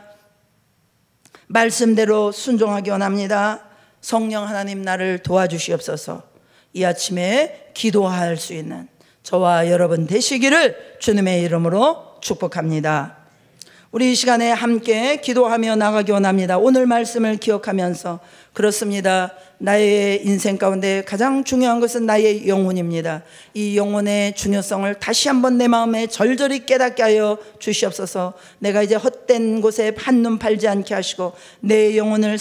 말씀대로 순종하기 원합니다. 성령 하나님 나를 도와주시옵소서. 이 아침에 기도할 수 있는 저와 여러분 되시기를 주님의 이름으로 축복합니다. 우리 이 시간에 함께 기도하며 나가기 원합니다. 오늘 말씀을 기억하면서 그렇습니다. 나의 인생 가운데 가장 중요한 것은 나의 영혼입니다. 이 영혼의 중요성을 다시 한번 내 마음에 절절히 깨닫게 하여 주시옵소서. 내가 이제 헛된 곳에 한눈 팔지 않게 하시고 내 영혼을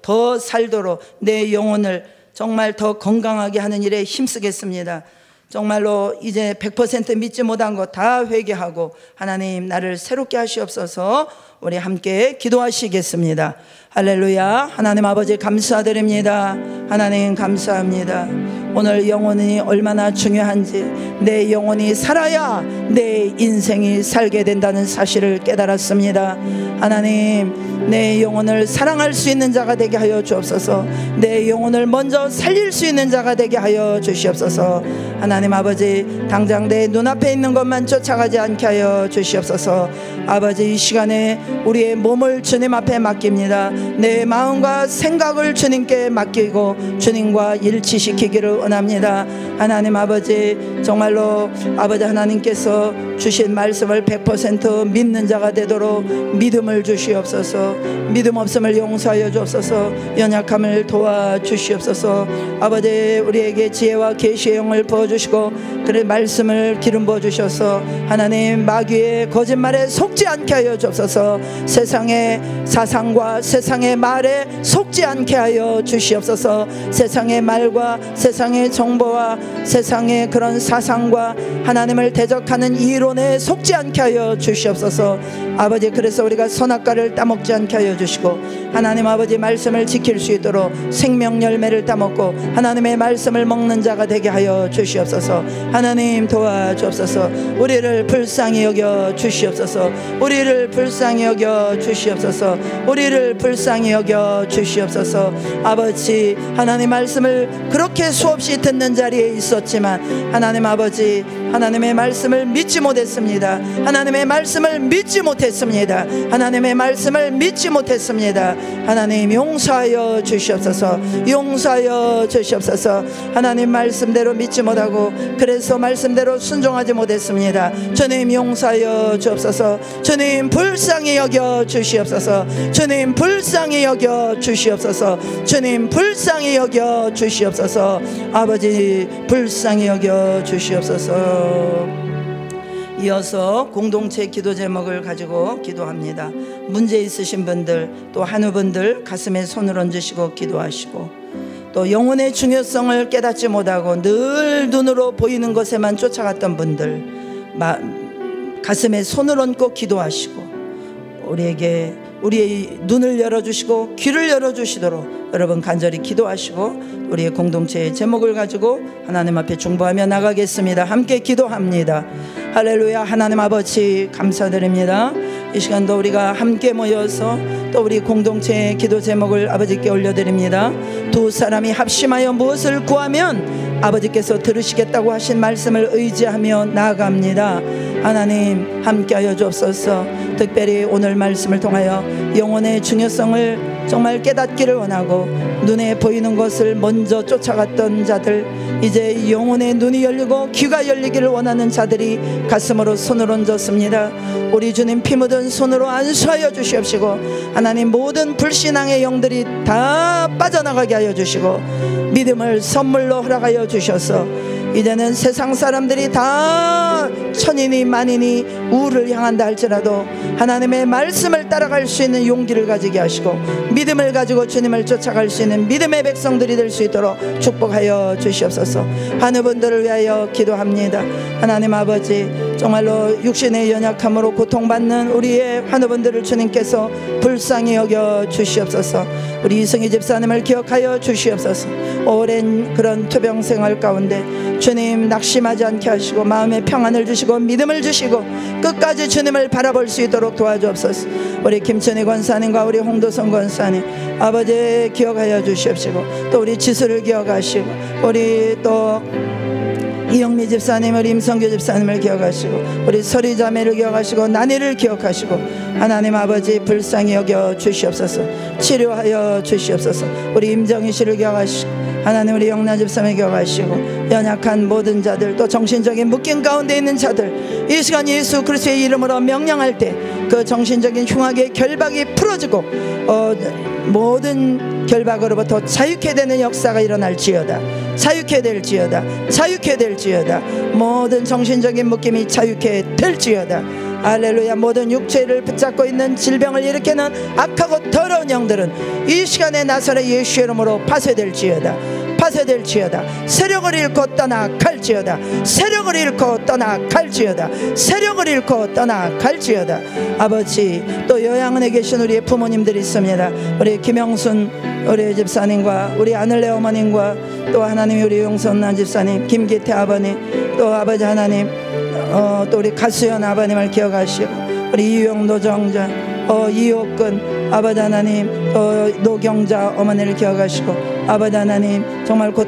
더 살도록 내 영혼을 정말 더 건강하게 하는 일에 힘쓰겠습니다. 정말로 이제 100% 믿지 못한 것 다 회개하고 하나님 나를 새롭게 하시옵소서. 우리 함께 기도하시겠습니다. 할렐루야. 하나님 아버지 감사드립니다. 하나님 감사합니다. 오늘 영혼이 얼마나 중요한지, 내 영혼이 살아야 내 인생이 살게 된다는 사실을 깨달았습니다. 하나님, 내 영혼을 사랑할 수 있는 자가 되게 하여 주옵소서. 내 영혼을 먼저 살릴 수 있는 자가 되게 하여 주시옵소서. 하나님 아버지, 당장 내 눈앞에 있는 것만 쫓아가지 않게 하여 주시옵소서. 아버지, 이 시간에 우리의 몸을 주님 앞에 맡깁니다. 내 마음과 생각을 주님께 맡기고 주님과 일치시키기를 원합니다. 하나님 아버지, 정말로 아버지 하나님께서 주신 말씀을 100% 믿는 자가 되도록 믿음을 주시옵소서. 믿음 없음을 용서하여 주옵소서. 연약함을 도와주시옵소서. 아버지, 우리에게 지혜와 계시의 영을 부어주시고 그의 말씀을 기름 부어주셔서 하나님 마귀의 거짓말에 속지 않게 하여 주옵소서. 세상의 사상과 세상의 말에 속지 않게 하여 주시옵소서. 세상의 말과 세상의 정보와 세상의 그런 사상과 하나님을 대적하는 이론에 속지 않게 하여 주시옵소서. 아버지, 그래서 우리가 선악과를 따먹지 않게 하여 주시고 하나님 아버지 말씀을 지킬 수 있도록 생명 열매를 따먹고 하나님의 말씀을 먹는 자가 되게 하여 주시옵소서. 하나님 도와주옵소서. 우리를 불쌍히 여겨 주시옵소서. 우리를 불쌍히 여겨 주시옵소서. 우리를 불쌍히 여겨 주시옵소서. 아버지, 하나님 말씀을 그렇게 수없이 듣는 자리에 있었지만 하나님 아버지, 하나님의 말씀을 믿지 못했습니다. 하나님의 말씀을 믿지 못했습니다. 하나님의 말씀을 믿지 못했습니다. 하나님 용서하여 주시옵소서. 용서하여 주시옵소서. 하나님 말씀대로 믿지 못하고 그래서 말씀대로 순종하지 못했습니다. 주님 용서하여 주옵소서. 주님 불쌍히 여겨 주시옵소서. 주님 불쌍히 여겨 주시옵소서. 주님 불쌍히 여겨 주시옵소서. 아버지 불쌍히 여겨 주시옵소서. 이어서 공동체 기도 제목을 가지고 기도합니다. 문제 있으신 분들, 또 한우분들 가슴에 손을 얹으시고 기도하시고, 또 영혼의 중요성을 깨닫지 못하고 늘 눈으로 보이는 것에만 쫓아갔던 분들 가슴에 손을 얹고 기도하시고 우리에게 우리의 눈을 열어주시고 귀를 열어주시도록 여러분 간절히 기도하시고 우리의 공동체의 제목을 가지고 하나님 앞에 중보하며 나가겠습니다. 함께 기도합니다. 할렐루야. 하나님 아버지 감사드립니다. 이 시간도 우리가 함께 모여서 또 우리 공동체의 기도 제목을 아버지께 올려드립니다. 두 사람이 합심하여 무엇을 구하면 아버지께서 들으시겠다고 하신 말씀을 의지하며 나아갑니다. 하나님 함께하여 주옵소서. 특별히 오늘 말씀을 통하여 영혼의 중요성을 정말 깨닫기를 원하고 눈에 보이는 것을 먼저 쫓아갔던 자들, 이제 영혼의 눈이 열리고 귀가 열리기를 원하는 자들이 가슴으로 손을 얹었습니다. 우리 주님 피 묻은 손으로 안수하여 주시옵시고, 하나님 모든 불신앙의 영들이 다 빠져나가게 하여 주시고, 믿음을 선물로 허락하여 주셔서 이제는 세상 사람들이 다 천인이 만인이 우를 향한다 할지라도 하나님의 말씀을 따라갈 수 있는 용기를 가지게 하시고, 믿음을 가지고 주님을 쫓아갈 수 있는 믿음의 백성들이 될 수 있도록 축복하여 주시옵소서. 환우분들을 위하여 기도합니다. 하나님 아버지, 정말로 육신의 연약함으로 고통받는 우리의 환우분들을 주님께서 불쌍히 여겨 주시옵소서. 우리 이승희 집사님을 기억하여 주시옵소서. 오랜 그런 투병 생활 가운데 주님 낙심하지 않게 하시고 마음의 평안을 주시고 믿음을 주시고 끝까지 주님을 바라볼 수 있도록 도와주옵소서. 우리 김천희 권사님과 우리 홍도선 권사님 아버지 기억하여 주시옵시고, 또 우리 지수를 기억하시고, 우리 또 이영미 집사님, 우리 임성규 집사님을 기억하시고, 우리 서리 자매를 기억하시고, 난이를 기억하시고, 하나님 아버지 불쌍히 여겨 주시옵소서. 치료하여 주시옵소서. 우리 임정희 씨를 기억하시고, 하나님 우리 영란 집사님을 기억하시고, 연약한 모든 자들, 또 정신적인 묶임 가운데 있는 자들, 이 시간 예수 그리스도의 이름으로 명령할 때 그 정신적인 흉악의 결박이 풀어지고 모든 결박으로부터 자유케 되는 역사가 일어날지어다. 자유케 될지어다. 자유케 될지어다. 모든 정신적인 묶임이 자유케 될지어다. 할렐루야. 모든 육체를 붙잡고 있는 질병을 일으키는 악하고 더러운 영들은 이 시간에 나사렛 예수의 이름으로 파쇄될지어다. 파쇄될지어다. 세력을 잃고 떠나갈지어다. 세력을 잃고 떠나갈지어다. 세력을 잃고 떠나갈지어다. 아버지, 또 요양원에 계신 우리의 부모님들이 있습니다. 우리 김영순 우리 집사님과 우리 아늘레 어머님과 또 하나님 우리 용선난 집사님, 김기태 아버님, 또 아버지 하나님 또 우리 가수연 아버님을 기억하시고, 우리 이유영 노정자, 이옥근 아버지 하나님, 또 노경자 어머니를 기억하시고, 아버지 하나님 정말 곧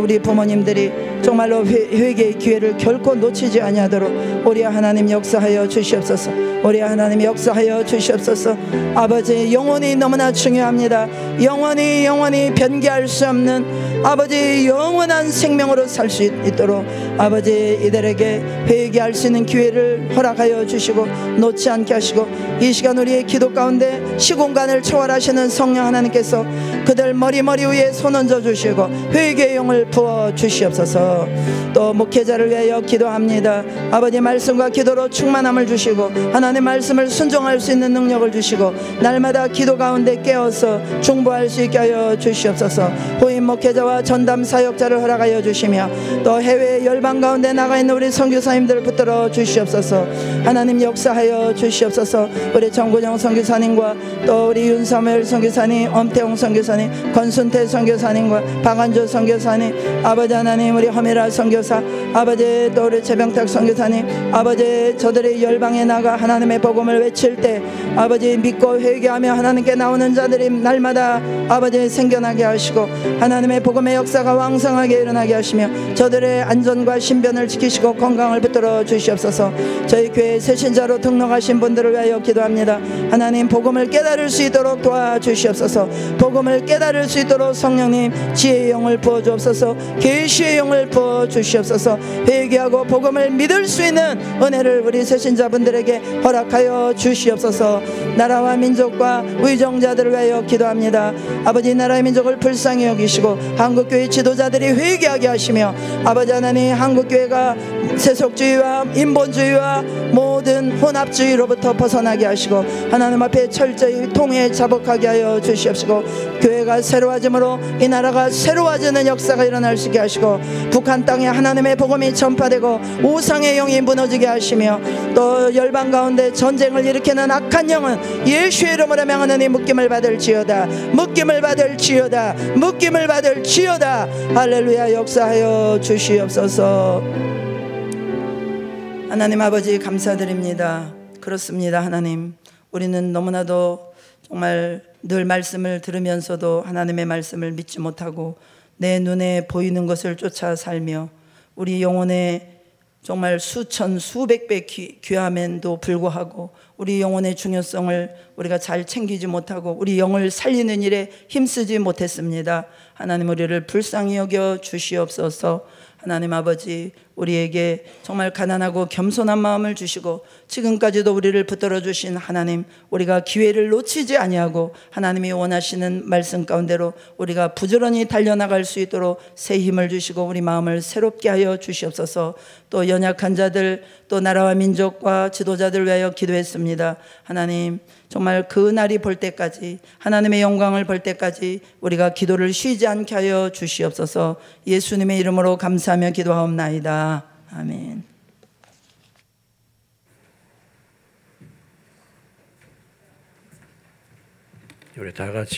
우리 부모님들이 정말로 회개의 기회를 결코 놓치지 아니하도록 우리 하나님 역사하여 주시옵소서. 우리 하나님 역사하여 주시옵소서. 아버지, 영혼이 너무나 중요합니다. 영원히 변개할 수 없는 아버지 영원한 생명으로 살 수 있도록 아버지 이들에게 회개할 수 있는 기회를 허락하여 주시고 놓지 않게 하시고, 이 시간 우리의 기도 가운데 시공간을 초월하시는 성령 하나님께서 그들 머리 위에 손 얹어 주시고 회개의 영을 부어 주시옵소서. 또 목회자를 위하여 기도합니다. 아버지 말씀과 기도로 충만함을 주시고 하나님의 말씀을 순종할 수 있는 능력을 주시고 날마다 기도 가운데 깨어서 중보할 수 있게 하여 주시옵소서. 후임 목회자와 전담 사역자를 허락하여 주시며 또 해외 열방 가운데 나가 있는 우리 선교사님들을 붙들어 주시옵소서. 하나님 역사하여 주시옵소서. 우리 정군영 선교사님과 또 우리 윤사무엘 선교사님, 엄태웅 선교사님, 권순태 선교사님과 박안조 선교사님, 아버지 하나님 우리 허미라 선교사, 아버지 또 우리 최병탁 선교사님, 아버지 저들의 열방에 나가 하나님의 복음을 외칠 때 아버지 믿고 회개하며 하나님께 나오는 자들이 날마다 아버지 생겨나게 하시고 하나님의 복음의 역사가 왕성하게 일어나게 하시며 저들의 안전과 신변을 지키시고 건강을 붙들어 주시옵소서. 저희 교회 새신자로 등록하신 분들을 위하여 기도합니다. 하나님 복음을 깨달을 수 있도록 도와주시옵소서. 복음을 깨달을 수 있도록 성령님 지혜의 영을 부어주옵소서. 계시의 영을 부어주시옵소서. 회개하고 복음을 믿을 수 있는 은혜를 우리 새신자분들에게 허락하여 주시옵소서. 나라와 민족과 의정자들을 위하여 기도합니다. 아버지 나라의 민족을 불쌍히 여기시고 한국교회 지도자들이 회개하게 하시며 아버지 하나님 한국교회가 세속주의와 인본주의와 모든 혼합주의로부터 벗어나게 하시고 하나님 앞에 철저히 통해 자복하게 하여 주시옵시고 교회가 새로워짐으로 이 나라가 새로워지는 역사가 일어날 수 있게 하시고 북한 땅에 하나님의 복음이 전파되고 우상의 영이 무너지게 하시며 또 열방 가운데 전쟁을 일으키는 악한 영은 예수의 이름으로 명하노니 묶임을 받을지어다. 묶임을 받을지어다. 묶임을 받을지어다. 할렐루야. 역사하여 주시옵소서. 하나님 아버지 감사드립니다. 그렇습니다. 하나님, 우리는 너무나도 정말 늘 말씀을 들으면서도 하나님의 말씀을 믿지 못하고 내 눈에 보이는 것을 쫓아 살며 우리 영혼의 정말 수천 수백 배 귀함에도 불구하고 우리 영혼의 중요성을 우리가 잘 챙기지 못하고 우리 영을 살리는 일에 힘쓰지 못했습니다. 하나님 우리를 불쌍히 여겨 주시옵소서. 하나님 아버지, 우리에게 정말 가난하고 겸손한 마음을 주시고 지금까지도 우리를 붙들어 주신 하나님, 우리가 기회를 놓치지 아니하고 하나님이 원하시는 말씀 가운데로 우리가 부지런히 달려나갈 수 있도록 새 힘을 주시고 우리 마음을 새롭게 하여 주시옵소서. 또 연약한 자들, 또 나라와 민족과 지도자들 위하여 기도했습니다. 하나님, 정말 그 날이 볼 때까지, 하나님의 영광을 볼 때까지 우리가 기도를 쉬지 않게 하여 주시옵소서. 예수님의 이름으로 감사하며 기도하옵나이다. 아멘.
우리 다 같이